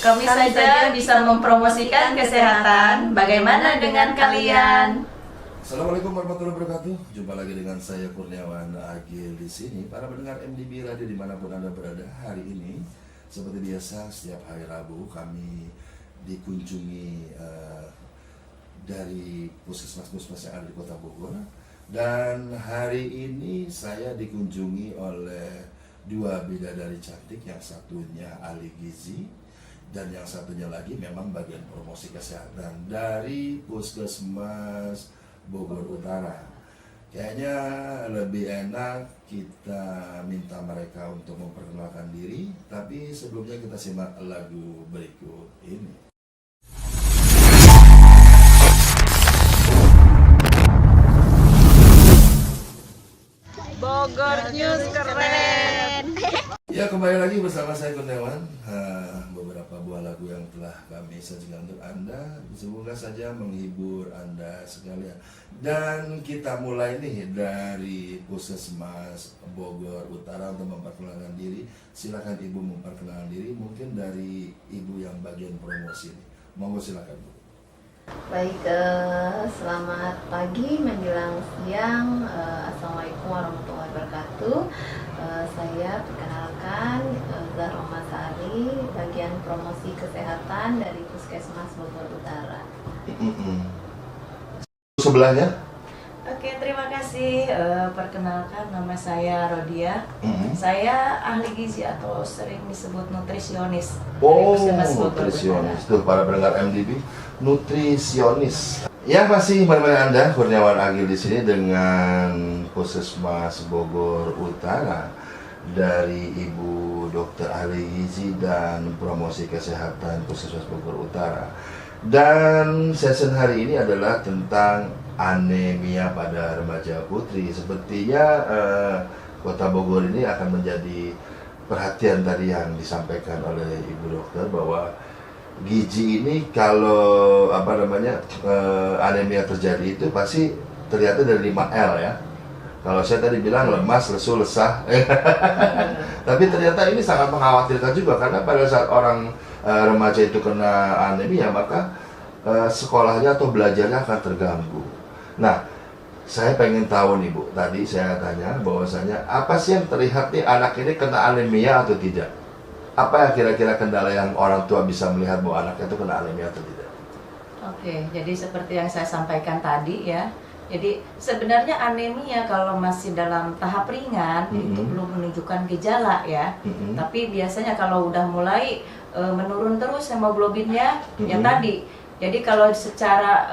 Kami saja bisa mempromosikan kesehatan. Bagaimana dengan kalian? Assalamualaikum warahmatullahi wabarakatuh. Jumpa lagi dengan saya Kurniawan Agil di sini. Para pendengar MDB Radio dimanapun Anda berada hari ini, seperti biasa setiap hari Rabu kami dikunjungi dari puskesmas-puskesmas yang ada di Kota Bogor. Dan hari ini saya dikunjungi oleh dua bidadari cantik, yang satunya ahli gizi dan yang satunya lagi memang bagian promosi kesehatan dari Puskesmas Bogor Utara. Kayaknya lebih enak kita minta mereka untuk memperkenalkan diri, tapi sebelumnya kita simak lagu berikut ini. Bogor News keren. Ya, kembali lagi bersama saya Kurniawan. Beberapa buah lagu yang telah kami sajikan untuk Anda, semoga saja menghibur Anda sekalian. Dan kita mulai nih dari Puskesmas Bogor Utara untuk memperkenalkan diri. Silakan Ibu memperkenalkan diri, mungkin dari Ibu yang bagian promosi. Monggo silakan Bu. Baik, selamat pagi menjelang siang. Assalamualaikum warahmatullahi wabarakatuh. Saya perkenalkan Zahra Sari, bagian promosi kesehatan dari Puskesmas Bogor Utara. Sebelahnya? Oke, terima kasih. Perkenalkan, nama saya Rodia. Saya ahli gizi atau sering disebut nutrisionis. Oh, dari Puskesmas Bogor nutrisionis. Utara. Tuh para pendengar MDB, nutrisionis. Ya, masih menemani Anda Kurniawan Agil di sini dengan Puskesmas Bogor Utara dari Ibu Dokter Ahli Gizi dan Promosi Kesehatan Puskesmas Bogor Utara. Dan sesi hari ini adalah tentang anemia pada remaja putri. Sepertinya Kota Bogor ini akan menjadi perhatian tadi yang disampaikan oleh Ibu Dokter, bahwa gizi ini kalau anemia terjadi itu pasti ternyata dari 5L ya. Kalau saya tadi bilang lemas, lesu, lesah. Tapi ternyata ini sangat mengkhawatirkan juga, karena pada saat orang remaja itu kena anemia, maka sekolahnya atau belajarnya akan terganggu. Nah, saya pengen tahu nih Bu, tadi saya tanya bahwasanya apa sih yang terlihat nih anak ini kena anemia atau tidak? Apa ya kira-kira kendala yang orang tua bisa melihat bahwa anaknya itu kena anemia atau tidak? Oke, jadi seperti yang saya sampaikan tadi ya. Jadi sebenarnya anemia kalau masih dalam tahap ringan itu belum menunjukkan gejala ya. Tapi biasanya kalau udah mulai menurun terus hemoglobinnya ya tadi. Jadi kalau secara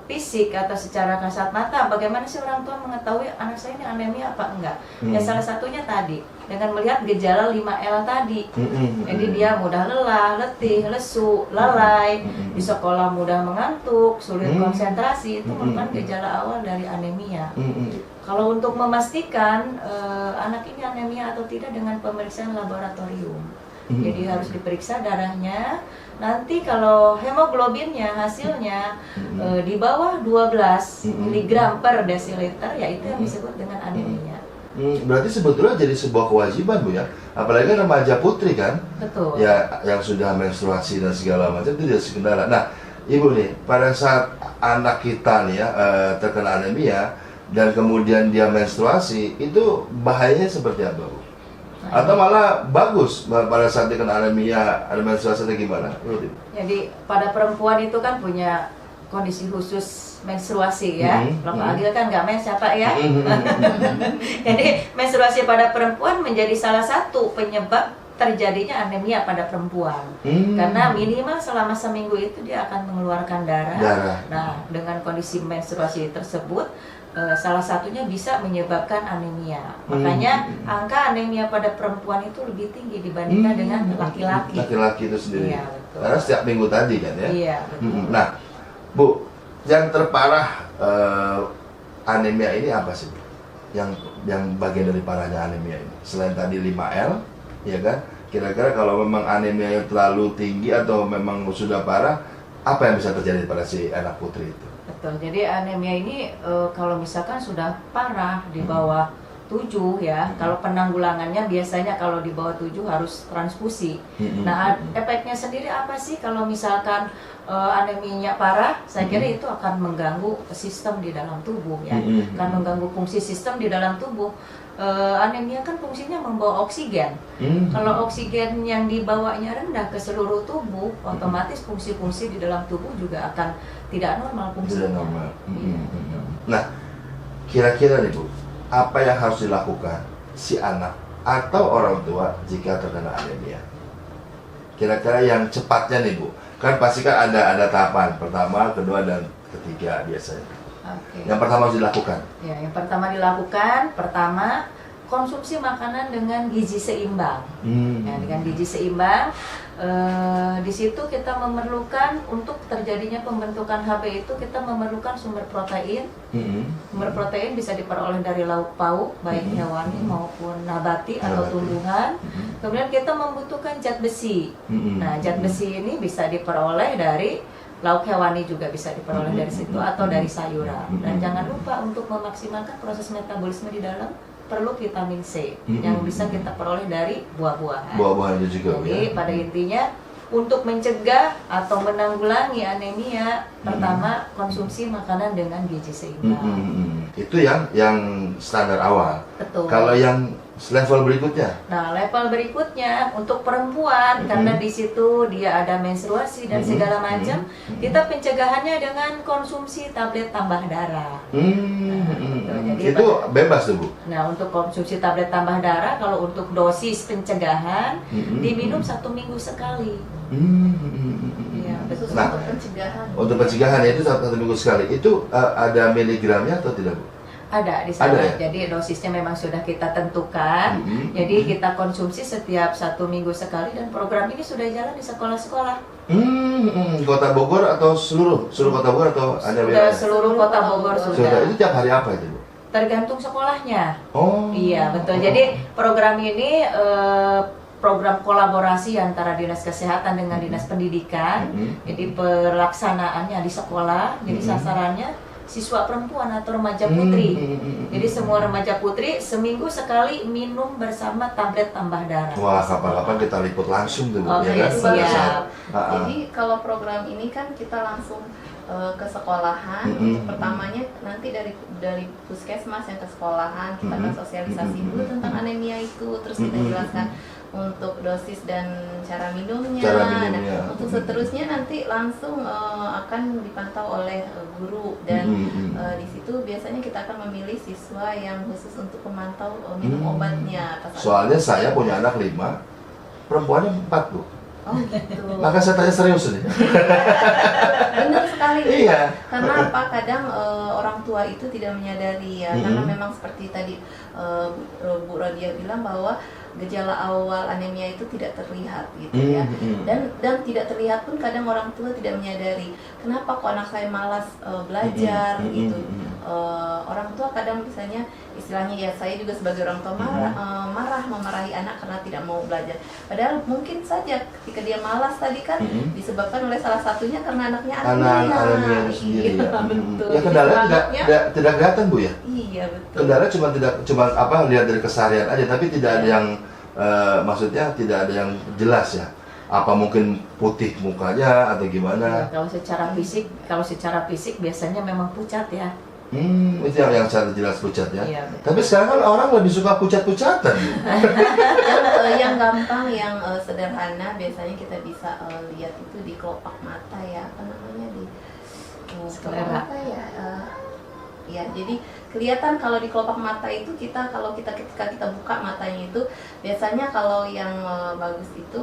fisik atau secara kasat mata, bagaimana sih orang tua mengetahui anak saya ini anemia apa enggak? Ya salah satunya tadi dengan melihat gejala 5L tadi. Jadi dia mudah lelah, letih, lesu, lalai, di sekolah mudah mengantuk, sulit konsentrasi, itu merupakan gejala awal dari anemia. Kalau untuk memastikan anak ini anemia atau tidak dengan pemeriksaan laboratorium. Jadi harus diperiksa darahnya. Nanti kalau hemoglobinnya hasilnya di bawah 12 mg per desiliter, ya itu yang disebut dengan anemia. Berarti sebetulnya jadi sebuah kewajiban Bu ya, apalagi remaja putri kan. Betul. Ya, yang sudah menstruasi dan segala macam itu jadi kendala. Nah, Ibu nih, pada saat anak kita nih ya terkena anemia dan kemudian dia menstruasi, itu bahayanya seperti apa Bu? Atau malah bagus pada saat dia kena anemia, ada menstruasi atau gimana? Jadi pada perempuan itu kan punya kondisi khusus menstruasi ya. Kalau Pak Agil kan nggak mens ya Pak ya. Jadi menstruasi pada perempuan menjadi salah satu penyebab terjadinya anemia pada perempuan. Karena minimal selama seminggu itu dia akan mengeluarkan darah. Nah, dengan kondisi menstruasi tersebut salah satunya bisa menyebabkan anemia. Makanya angka anemia pada perempuan itu lebih tinggi dibandingkan dengan laki-laki. Laki-laki itu sendiri. Iya, betul. Karena setiap minggu tadi kan ya. Iya, betul. Nah, Bu, yang terparah anemia ini apa sih Bu? Yang bagian dari parahnya anemia ini? Selain tadi 5L, ya kan? Kira-kira kalau memang anemia yang terlalu tinggi atau memang sudah parah, apa yang bisa terjadi pada si anak putri itu? Betul. Jadi anemia ini kalau misalkan sudah parah di bawah 7 ya. Kalau penanggulangannya biasanya kalau di bawah 7 harus transfusi. Nah, efeknya sendiri apa sih kalau misalkan aneminya parah? Saya kira itu akan mengganggu sistem di dalam tubuh ya. Akan mengganggu fungsi sistem di dalam tubuh. Anemia kan fungsinya membawa oksigen. Kalau oksigen yang dibawanya rendah ke seluruh tubuh, otomatis fungsi-fungsi di dalam tubuh juga akan tidak normal fungsinya. Tidak normal. Nah, kira-kira nih Bu, apa yang harus dilakukan si anak atau orang tua jika terkena anemia? Kira-kira yang cepatnya nih Bu, kan pasti kan ada tahapan pertama, kedua, dan ketiga biasanya. Yang pertama harus dilakukan. Ya, yang pertama dilakukan, konsumsi makanan dengan gizi seimbang. Ya, dengan gizi seimbang, di situ kita memerlukan untuk terjadinya pembentukan HB itu kita memerlukan sumber protein. Sumber protein bisa diperoleh dari lauk pauk, baik hewani maupun nabati atau tumbuhan. Kemudian kita membutuhkan zat besi. Nah, zat besi ini bisa diperoleh dari lauk hewani, juga bisa diperoleh dari situ atau dari sayuran. Dan jangan lupa untuk memaksimalkan proses metabolisme di dalam, perlu vitamin C yang bisa kita peroleh dari buah-buahan. Buah-buahan itu juga. Jadi pada intinya untuk mencegah atau menanggulangi anemia, pertama konsumsi makanan dengan gizi seimbang. Itu yang standar awal. Betul. Kalau yang level berikutnya? Nah, level berikutnya untuk perempuan, karena di situ dia ada menstruasi dan segala macam, kita pencegahannya dengan konsumsi tablet tambah darah. Jadi itu bebas tuh Bu? Nah, untuk konsumsi tablet tambah darah, kalau untuk dosis pencegahan diminum 1 minggu sekali. Ya, betul. Nah, Untuk pencegahan. Untuk pencegahan itu 1 minggu sekali. Itu ada miligramnya atau tidak Bu? Ada di sana. Ada, ya? Jadi dosisnya memang sudah kita tentukan. Jadi kita konsumsi setiap 1 minggu sekali, dan program ini sudah jalan di sekolah-sekolah. Kota Bogor atau seluruh kota Bogor atau ada Sudah seluruh kota Bogor sudah. Itu tiap hari apa itu Bu? Tergantung sekolahnya. Oh. Iya, betul. Jadi program ini program kolaborasi antara Dinas Kesehatan dengan Dinas Pendidikan. Jadi pelaksanaannya di sekolah. Jadi sasarannya siswa perempuan atau remaja putri. Jadi semua remaja putri seminggu sekali minum bersama tablet tambah darah. Wah, kapan-kapan kita liput langsung tuh Bu. Oke, Ya kan? siap. Jadi kalau program ini kan kita langsung ke sekolahan. Pertamanya nanti dari puskesmas yang ke sekolahan kita akan sosialisasi dulu tentang anemia itu, terus kita jelaskan untuk dosis dan cara minumnya. Nah, untuk seterusnya nanti langsung akan dipantau oleh guru, dan di situ biasanya kita akan memilih siswa yang khusus untuk memantau minum obatnya. Soalnya saya punya anak 5, perempuannya 4 Bu. Oh gitu. Maka saya tanya serius nih. Benar sekali. Iya. Karena apa? Kadang orang tua itu tidak menyadari ya, karena memang seperti tadi Bu Rodia bilang bahwa gejala awal anemia itu tidak terlihat gitu ya. Dan tidak terlihat pun kadang orang tua tidak menyadari. Kenapa kok anak saya malas belajar gitu. Orang tua kadang misalnya istilahnya, ya saya juga sebagai orang tua memarahi anak karena tidak mau belajar. Padahal mungkin saja ketika dia malas tadi kan disebabkan oleh salah satunya karena anaknya anemia sendiri. Iya, betul. Ya kendala tidak kelihatan Bu ya? Iya, betul. Kendala cuma lihat dari keseharian aja, tapi tidak ada yang maksudnya tidak ada yang jelas ya. Apa mungkin putih mukanya atau gimana? Ya, kalau secara fisik biasanya memang pucat ya. Itu yang secara jelas pucat ya. Iya, tapi sekarang kan orang lebih suka pucat-pucatan. Yang gampang, yang sederhana biasanya kita bisa lihat itu di kelopak mata ya, apa namanya, di kelopak mata ya. Ya, jadi kelihatan kalau di kelopak mata itu ketika kita buka matanya itu biasanya kalau yang bagus itu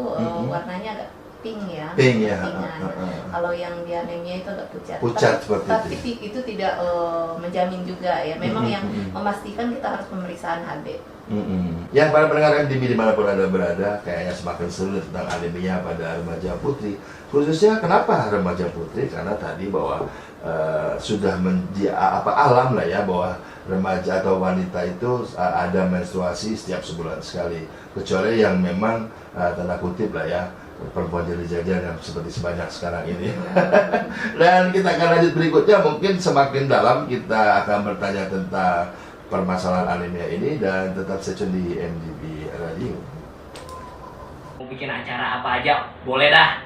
warnanya agak pink ya. Pink ya. Kalau yang di anemia itu agak pucat. Seperti tapi itu tidak menjamin juga ya. Memang yang memastikan kita harus pemeriksaan HB. Ya, para pendengar MDB dimanapun Anda berada, kayaknya semakin seru tentang anemia pada remaja putri. Khususnya kenapa remaja putri? Karena tadi bahwa sudah alam lah ya, bahwa remaja atau wanita itu ada menstruasi setiap sebulan sekali, kecuali yang memang tanda kutip lah ya, perempuan jadi-jadian yang seperti sebanyak sekarang ini. Dan kita akan lanjut berikutnya, mungkin semakin dalam kita akan bertanya tentang permasalahan anemia ini, dan tetap stay tune di MDB Radio. Mau bikin acara apa aja, boleh dah.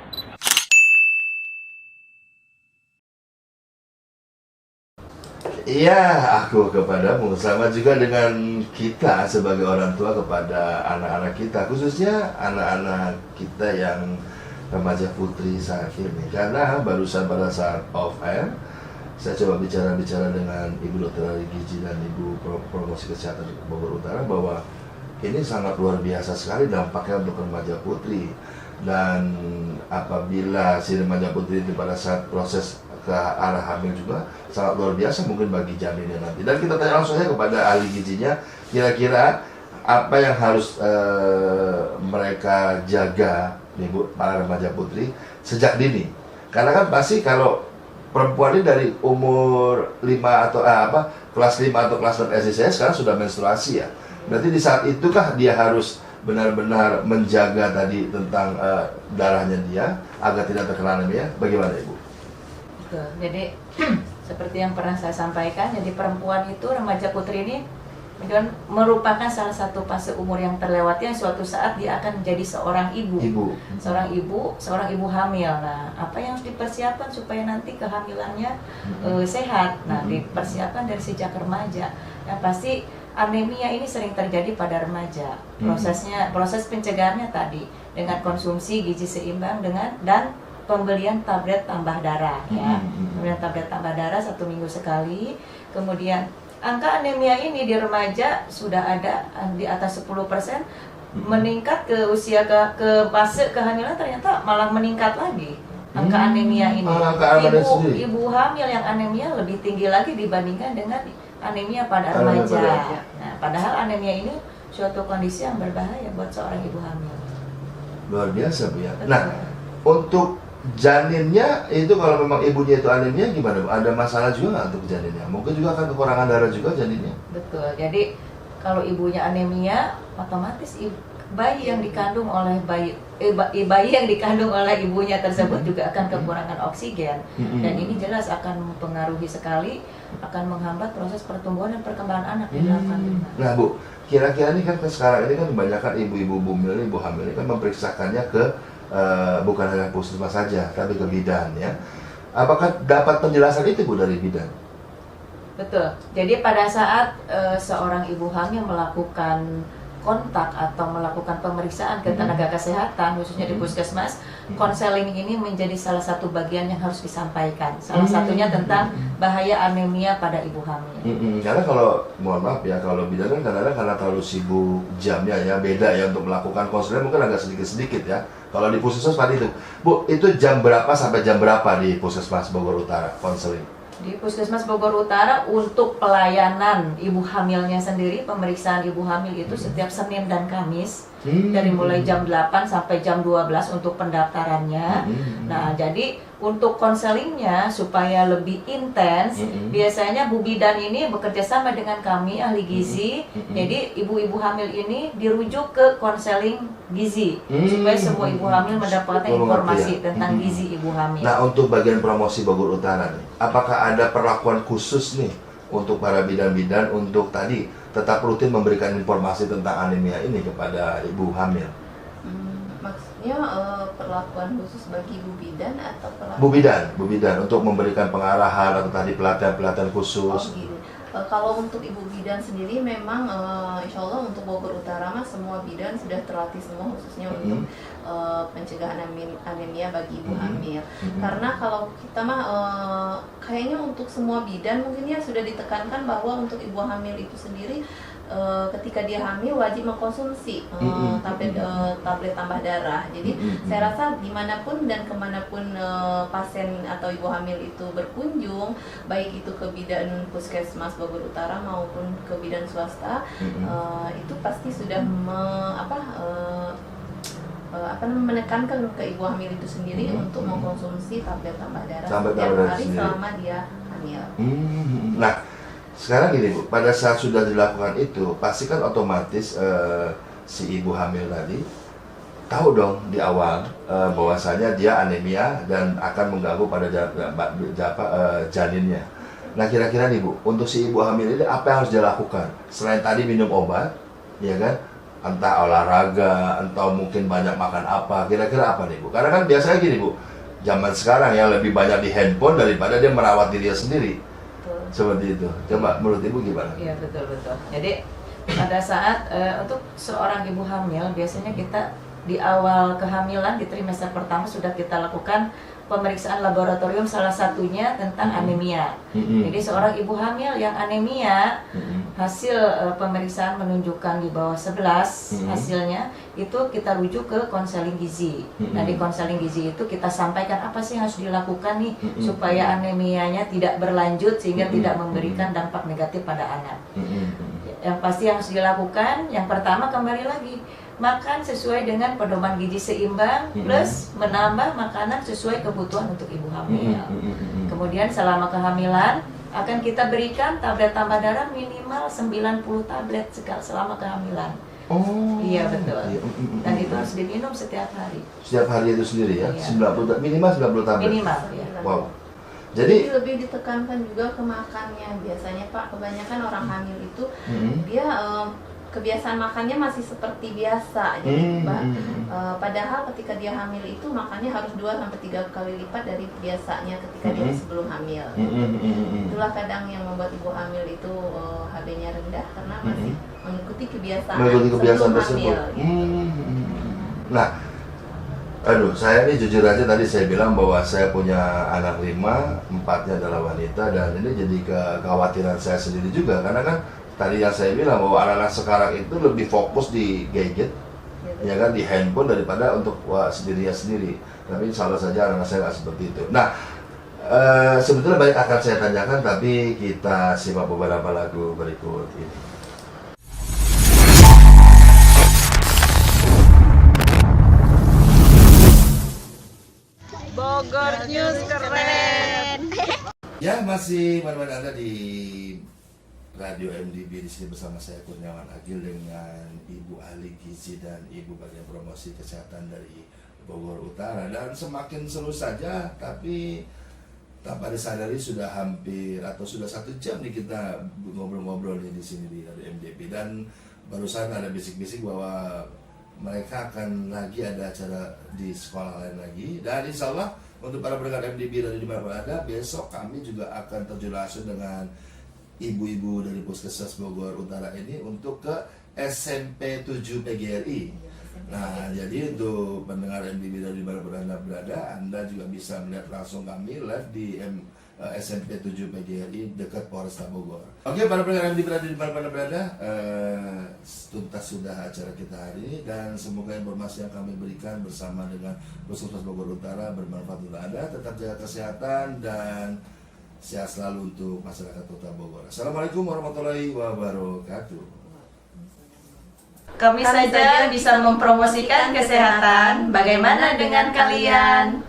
Iya, aku kepadamu, sama juga dengan kita sebagai orang tua kepada anak-anak kita, khususnya anak-anak kita yang remaja putri saat ini. Karena barusan pada saat off air, saya coba bicara-bicara dengan Ibu Dokter Ahli Gizi dan Ibu Promosi Kesehatan Bogor Utara bahwa ini sangat luar biasa sekali dampaknya untuk remaja putri. Dan apabila si remaja putri itu pada saat proses ke arah hamil juga sangat luar biasa mungkin bagi janinnya nanti. Dan kita tanya langsung saja kepada ahli gizinya, kira-kira apa yang harus mereka jaga nih Bu, para remaja putri sejak dini. Karena kan pasti kalau perempuan ini dari umur 5 atau kelas 5 atau kelas 6 SD saya sekarang sudah menstruasi ya. Berarti di saat itukah dia harus benar-benar menjaga tadi tentang darahnya dia agar tidak terkena anemia? Bagaimana Ibu? Betul. Jadi seperti yang pernah saya sampaikan, jadi perempuan itu, remaja putri ini merupakan salah satu fase umur yang terlewati yang suatu saat dia akan menjadi seorang ibu. Seorang ibu hamil. Nah, apa yang harus dipersiapkan supaya nanti kehamilannya sehat? Nah, dipersiapkan dari sejak remaja. Yang pasti anemia ini sering terjadi pada remaja. Proses pencegahannya tadi dengan konsumsi gizi seimbang dan pembelian tablet tambah darah ya. Pembelian tablet tambah darah 1 minggu sekali. Kemudian angka anemia ini di remaja sudah ada di atas 10%, meningkat ke usia ke fase kehamilan ternyata malah meningkat lagi angka anemia ini. Ibu hamil yang anemia lebih tinggi lagi dibandingkan dengan anemia pada remaja. Nah, padahal anemia ini suatu kondisi yang berbahaya buat seorang ibu hamil. Luar biasa Bu ya. Nah, untuk janinnya itu kalau memang ibunya itu anemia gimana Bu? Ada masalah juga nggak untuk janinnya? Mungkin juga akan kekurangan darah juga janinnya? Betul, jadi kalau ibunya anemia, otomatis bayi yang dikandung oleh bayi yang dikandung oleh ibunya tersebut juga akan kekurangan oksigen. Dan ini jelas akan mempengaruhi sekali, akan menghambat proses pertumbuhan dan perkembangan anak di dalam kandungan. Nah Bu, kira-kira ini kan sekarang ini kan kebanyakan ibu-ibu bumil, ibu hamil ini kan memeriksakannya ke bukan hanya puskesmas saja, tapi ke bidan ya. Apakah dapat penjelasan itu Bu dari bidan? Betul. Jadi pada saat seorang ibu hamil melakukan kontak atau melakukan pemeriksaan ke tenaga kesehatan, khususnya di puskesmas, konseling ini menjadi salah satu bagian yang harus disampaikan. Salah satunya tentang bahaya anemia pada ibu hamil. Karena kalau, mohon maaf ya, kalau bidan kan kadang-kadang karena terlalu sibuk jamnya ya, beda ya untuk melakukan konseling mungkin agak sedikit-sedikit ya. Kalau di puskesmas tadi itu, Bu, itu jam berapa sampai jam berapa di Puskesmas Bogor Utara konseling? Di Puskesmas Bogor Utara untuk pelayanan ibu hamilnya sendiri, pemeriksaan ibu hamil itu setiap Senin dan Kamis dari mulai jam 8 sampai jam 12 untuk pendaftarannya. Nah, jadi untuk konselingnya supaya lebih intens, biasanya Bu Bidan ini bekerja sama dengan kami ahli gizi. Jadi ibu-ibu hamil ini dirujuk ke konseling gizi supaya semua ibu hamil mendapatkan informasi tentang gizi ibu hamil. Nah, untuk bagian promosi Bogor Utara nih, apakah ada perlakuan khusus nih untuk para bidan-bidan untuk tadi tetap rutin memberikan informasi tentang anemia ini kepada ibu hamil? Maksudnya perlakuan khusus bagi Bu Bidan atau perlakuan? Bu Bidan untuk memberikan pengarahan atau tadi pelatihan-pelatihan khusus. Oh, gini. Kalau untuk Ibu Bidan sendiri memang insya Allah untuk Bogor Utara mas semua bidan sudah terlatih semua khususnya untuk pencegahan anemia bagi ibu hamil. Karena kalau kita mah kayaknya untuk semua bidan mungkin ya sudah ditekankan bahwa untuk ibu hamil itu sendiri ketika dia hamil wajib mengkonsumsi tablet tambah darah. Jadi saya rasa dimanapun dan kemanapun pasien atau ibu hamil itu berkunjung, baik itu ke bidan puskesmas Bogor Utara maupun ke bidan swasta, itu pasti sudah menekankan ke ibu hamil itu sendiri untuk mengkonsumsi tablet tambah darah setiap hari selama dia hamil. Nah, sekarang gini Bu, pada saat sudah dilakukan itu, pasti kan otomatis si ibu hamil tadi tahu dong di awal bahwasanya dia anemia dan akan mengganggu pada janinnya. Nah kira-kira nih Bu, untuk si ibu hamil ini apa yang harus dia lakukan? Selain tadi minum obat, ya kan? Entah olahraga, entah mungkin banyak makan apa, kira-kira apa nih Bu? Karena kan biasanya gini Bu, zaman sekarang ya lebih banyak di handphone daripada dia merawat dirinya sendiri. Betul. Seperti itu. Coba menurut Ibu gimana? Iya betul. Jadi pada saat untuk seorang ibu hamil biasanya kita di awal kehamilan di trimester pertama sudah kita lakukan pemeriksaan laboratorium, salah satunya tentang anemia. Jadi seorang ibu hamil yang anemia, hasil pemeriksaan menunjukkan di bawah 11 hasilnya, itu kita rujuk ke konseling gizi. Nah di konseling gizi itu kita sampaikan apa sih yang harus dilakukan nih supaya anemianya tidak berlanjut sehingga tidak memberikan dampak negatif pada anak. Yang pasti yang harus dilakukan, yang pertama kembali lagi makan sesuai dengan pedoman gizi seimbang plus menambah makanan sesuai kebutuhan untuk ibu hamil. Kemudian selama kehamilan akan kita berikan tablet tambah darah minimal 90 tablet selama kehamilan. Oh. Iya betul. Dan itu harus diminum setiap hari. Setiap hari itu sendiri ya? Iya. 90 minimal 90 tablet. Minimal ya. Wow. Jadi Jadi lebih ditekankan juga ke makannya. Biasanya Pak, kebanyakan orang hamil itu dia kebiasaan makannya masih seperti biasa gitu, padahal ketika dia hamil itu makannya harus 2-3 kali lipat dari biasanya ketika dia sebelum hamil. Itulah kadang yang membuat ibu hamil itu HB-nya rendah karena masih mengikuti kebiasaan sebelum tersebut. hamil gitu. Nah, saya ini jujur aja tadi saya bilang bahwa saya punya anak 5, 4-nya adalah wanita, dan ini jadi kekhawatiran saya sendiri juga karena kan tadi yang saya bilang bahwa anak-anak sekarang itu lebih fokus di gadget, ya kan, di handphone daripada untuk sendirinya sendiri. Tapi salah saja anak-anak saya nggak seperti itu. Nah, sebetulnya banyak akan saya tanyakan, tapi kita simak beberapa lagu berikut ini. Bogor News keren. Ya, masih menemani Anda di Radio MDB, di sini bersama saya Kurniawan Agil dengan Ibu Ahli Gizi dan Ibu Bagian Promosi Kesehatan dari Bogor Utara. Dan semakin seru saja, tapi tanpa disadari sudah hampir atau sudah 1 jam nih kita ngobrol-ngobrol di sini di Radio MDB. Dan barusan ada bisik-bisik bahwa mereka akan lagi ada acara di sekolah lain lagi. Dan insya Allah untuk para pendengar MDB dari dimana ada, besok kami juga akan terjun langsung dengan ibu-ibu dari Puskesmas Bogor Utara ini untuk ke SMP 7 PGRI. Nah, jadi untuk pendengar MDB dari mana Anda berada, Anda juga bisa melihat langsung kami live di SMP 7 PGRI dekat Polresta Bogor. Oke, para pendengar MDB dari mana Anda berada, tuntas sudah acara kita hari ini, dan semoga informasi yang kami berikan bersama dengan Puskesmas Bogor Utara bermanfaat untuk Anda. Tetap jaga kesehatan dan sehat selalu untuk masyarakat Kota Bogor. Assalamualaikum warahmatullahi wabarakatuh. Kami saja bisa mempromosikan kesehatan. Bagaimana dengan kalian?